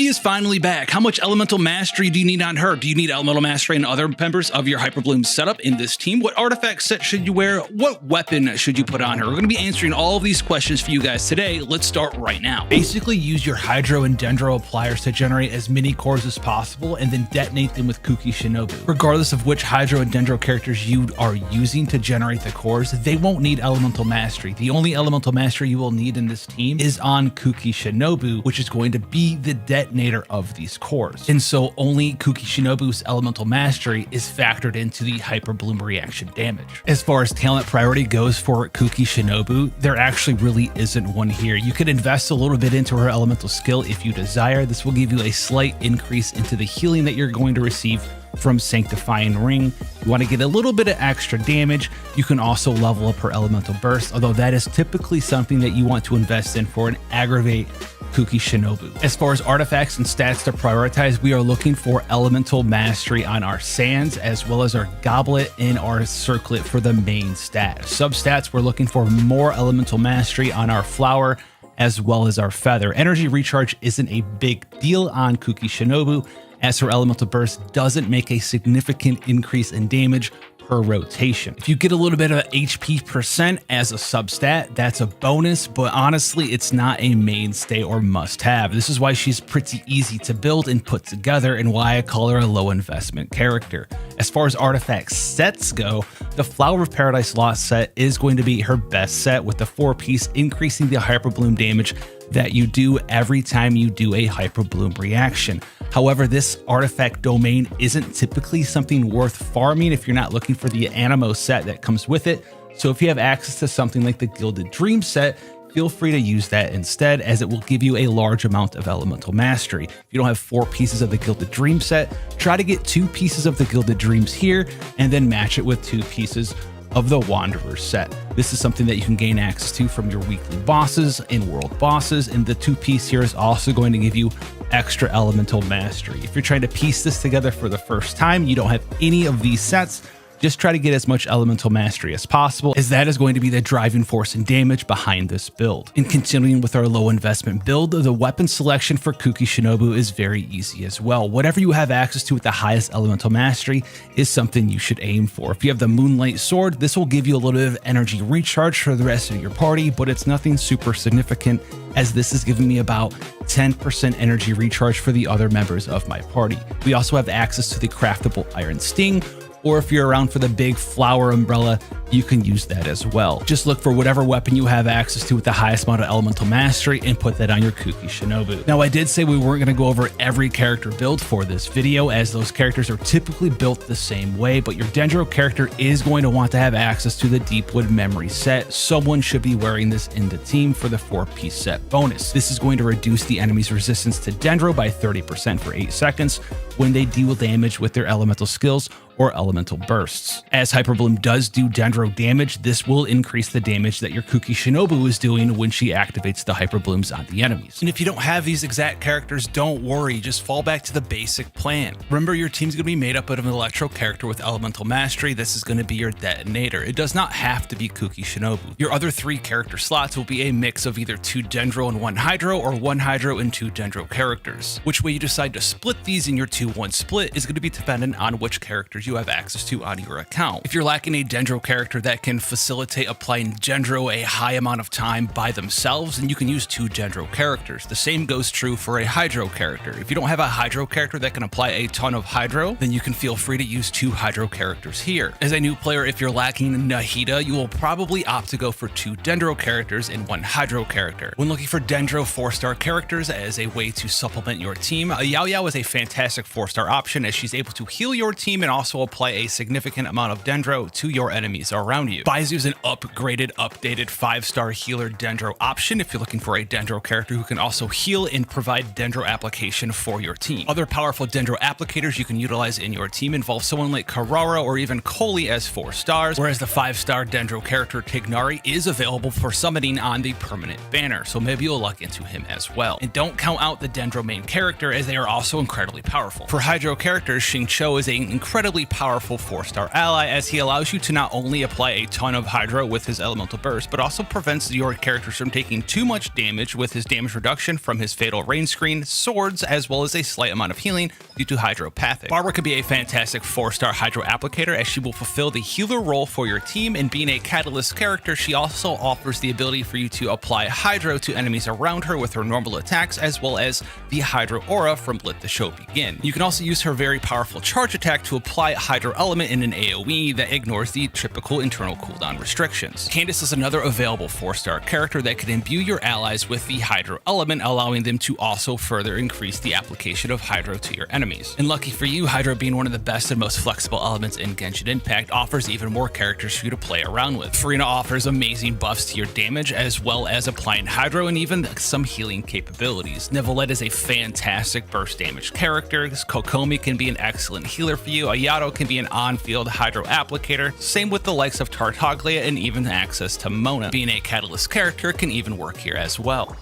Kuki is finally back. How much elemental mastery do you need on her? Do you need elemental mastery and other members of your Hyperbloom setup in this team? What artifact set should you wear? What weapon should you put on her? We're going to be answering all of these questions for you guys today. Let's start right now. Basically, use your Hydro and Dendro appliers to generate as many cores as possible and then detonate them with Kuki Shinobu. Regardless of which Hydro and Dendro characters you are using to generate the cores, they won't need elemental mastery. The only elemental mastery you will need in this team is on Kuki Shinobu, which is going to be the detonator of these cores. And so only Kuki Shinobu's elemental mastery is factored into the Hyperbloom reaction damage. As far as talent priority goes for Kuki Shinobu, there actually really isn't one here. You could invest a little bit into her elemental skill if you desire. This will give you a slight increase into the healing that you're going to receive from Sanctifying Ring. You want to get a little bit of extra damage. You can also level up her elemental burst, although that is typically something that you want to invest in for an aggravate Kuki Shinobu. As far as artifacts and stats to prioritize, we are looking for elemental mastery on our sands, as well as our goblet and our circlet for the main stat. Substats, we're looking for more elemental mastery on our flower, as well as our feather. Energy recharge isn't a big deal on Kuki Shinobu, as her elemental burst doesn't make a significant increase in damage per rotation. If you get a little bit of HP percent as a substat, that's a bonus, but honestly, it's not a mainstay or must-have. This is why she's pretty easy to build and put together, and why I call her a low investment character. As far as artifact sets go, the Flower of Paradise Lost set is going to be her best set, with the 4-piece increasing the Hyperbloom damage that you do every time you do a Hyperbloom reaction. However, this artifact domain isn't typically something worth farming if you're not looking for the Animo set that comes with it. So if you have access to something like the Gilded Dream set, feel free to use that instead, as it will give you a large amount of elemental mastery. If you don't have 4 pieces of the Gilded Dream set, try to get 2 pieces of the Gilded Dreams here, and then match it with 2 pieces of the Wanderer set. This is something that you can gain access to from your weekly bosses and world bosses, and the 2-piece here is also going to give you extra elemental mastery. If you're trying to piece this together for the first time, you don't have any of these sets, just try to get as much elemental mastery as possible, as that is going to be the driving force and damage behind this build. And continuing with our low investment build, the weapon selection for Kuki Shinobu is very easy as well. Whatever you have access to with the highest elemental mastery is something you should aim for. If you have the Moonlight Sword, this will give you a little bit of energy recharge for the rest of your party, but it's nothing super significant, as this is giving me about 10% energy recharge for the other members of my party. We also have access to the craftable Iron Sting, or if you're around for the big flower umbrella, you can use that as well. Just look for whatever weapon you have access to with the highest amount of elemental mastery and put that on your Kuki Shinobu. Now, I did say we weren't going to go over every character build for this video, as those characters are typically built the same way, but your Dendro character is going to want to have access to the Deepwood Memory set. Someone should be wearing this in the team for the 4-piece set bonus. This is going to reduce the enemy's resistance to Dendro by 30% for 8 seconds when they deal damage with their elemental skills or elemental bursts. As Hyperbloom does do Dendro damage, this will increase the damage that your Kuki Shinobu is doing when she activates the Hyperblooms on the enemies. And if you don't have these exact characters, don't worry, just fall back to the basic plan. Remember, your team's gonna be made up of an Electro character with elemental mastery. This is gonna be your detonator. It does not have to be Kuki Shinobu. Your other 3 character slots will be a mix of either 2 Dendro and 1 Hydro, or 1 Hydro and 2 Dendro characters. Which way you decide to split these in your 2-1 split is gonna be dependent on which characters you have access to on your account. If you're lacking a Dendro character that can facilitate applying Dendro a high amount of time by themselves, then you can use 2 Dendro characters. The same goes true for a Hydro character. If you don't have a Hydro character that can apply a ton of Hydro, then you can feel free to use 2 Hydro characters here. As a new player, if you're lacking Nahida, you will probably opt to go for 2 Dendro characters and 1 Hydro character. When looking for Dendro 4-star characters as a way to supplement your team, Yao Yao is a fantastic 4-star option, as she's able to heal your team and also apply a significant amount of Dendro to your enemies around you. Baizu is an upgraded, updated 5-star healer Dendro option if you're looking for a Dendro character who can also heal and provide Dendro application for your team. Other powerful Dendro applicators you can utilize in your team involve someone like Karara or even Koli as 4 stars, whereas the 5-star Dendro character Tignari is available for summoning on the permanent banner, so maybe you'll luck into him as well. And don't count out the Dendro main character, as they are also incredibly powerful. For Hydro characters, Xingqiu is an incredibly incredibly powerful 4-star ally, as he allows you to not only apply a ton of Hydro with his elemental burst, but also prevents your characters from taking too much damage with his damage reduction from his fatal rain screen, swords, as well as a slight amount of healing due to hydropathic. Barbara could be a fantastic 4-star Hydro applicator, as she will fulfill the healer role for your team, and being a catalyst character, she also offers the ability for you to apply Hydro to enemies around her with her normal attacks, as well as the Hydro aura from Let the Show Begin. You can also use her very powerful charge attack to apply Hydro element in an AoE that ignores the typical internal cooldown restrictions. Candace is another available 4-star character that can imbue your allies with the Hydro element, allowing them to also further increase the application of Hydro to your enemies. And lucky for you, Hydro being one of the best and most flexible elements in Genshin Impact offers even more characters for you to play around with. Furina offers amazing buffs to your damage, as well as applying Hydro and even some healing capabilities. Neuvillette is a fantastic burst damage character. Kokomi can be an excellent healer for you. Ayato can be an on-field Hydro applicator. Same with the likes of Tartaglia and even access to Mona. Being a catalyst character can even work here as well.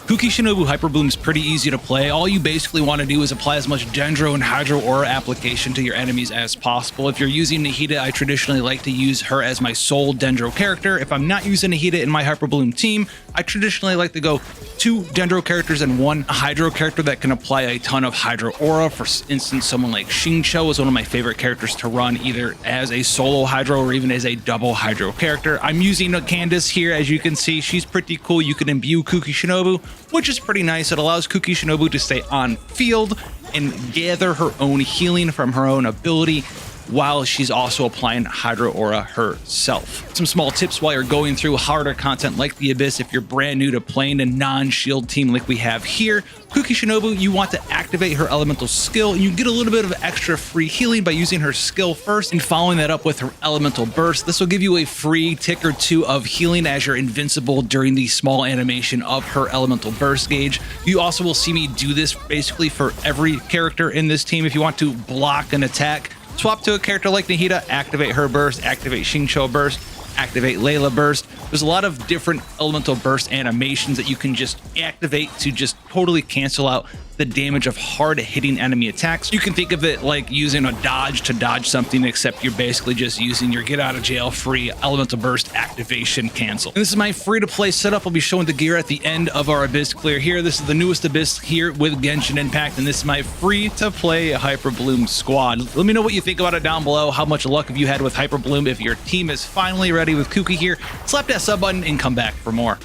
Kuki Shinobu Hyperbloom is pretty easy to play. All you basically want to do is apply as much Dendro and Hydro Aura application to your enemies as possible. If you're using Nahida, I traditionally like to use her as my sole Dendro character. If I'm not using Nahida in my Hyperbloom team, I traditionally like to go 2 Dendro characters and 1 Hydro character that can apply a ton of Hydro Aura. For instance, someone like Xingqiu is one of my favorite characters to run either as a solo Hydro or even as a double Hydro character. I'm using Candace here, as you can see. She's pretty cool. You can imbue Kuki Shinobu, which is pretty nice. It allows Kuki Shinobu to stay on field and gather her own healing from her own ability, while she's also applying Hydro Aura herself. Some small tips while you're going through harder content like the Abyss. If you're brand new to playing a non-shield team like we have here, Kuki Shinobu, you want to activate her elemental skill. You get a little bit of extra free healing by using her skill first and following that up with her elemental burst. This will give you a free tick or 2 of healing as you're invincible during the small animation of her elemental burst gauge. You also will see me do this basically for every character in this team. If you want to block an attack, swap to a character like Nahida, activate her burst, activate Xingqiu burst, activate Layla burst. There's a lot of different elemental burst animations that you can just activate to just totally cancel out the damage of hard-hitting enemy attacks. You can think of it like using a dodge to dodge something, except you're basically just using your get-out-of-jail-free elemental burst activation cancel. And this is my free-to-play setup. I'll be showing the gear at the end of our Abyss clear here. This is the newest Abyss here with Genshin Impact, and this is my free-to-play Hyperbloom squad. Let me know what you think about it down below. How much luck have you had with Hyperbloom? If your team is finally ready with Kuki here, slap that sub button and come back for more.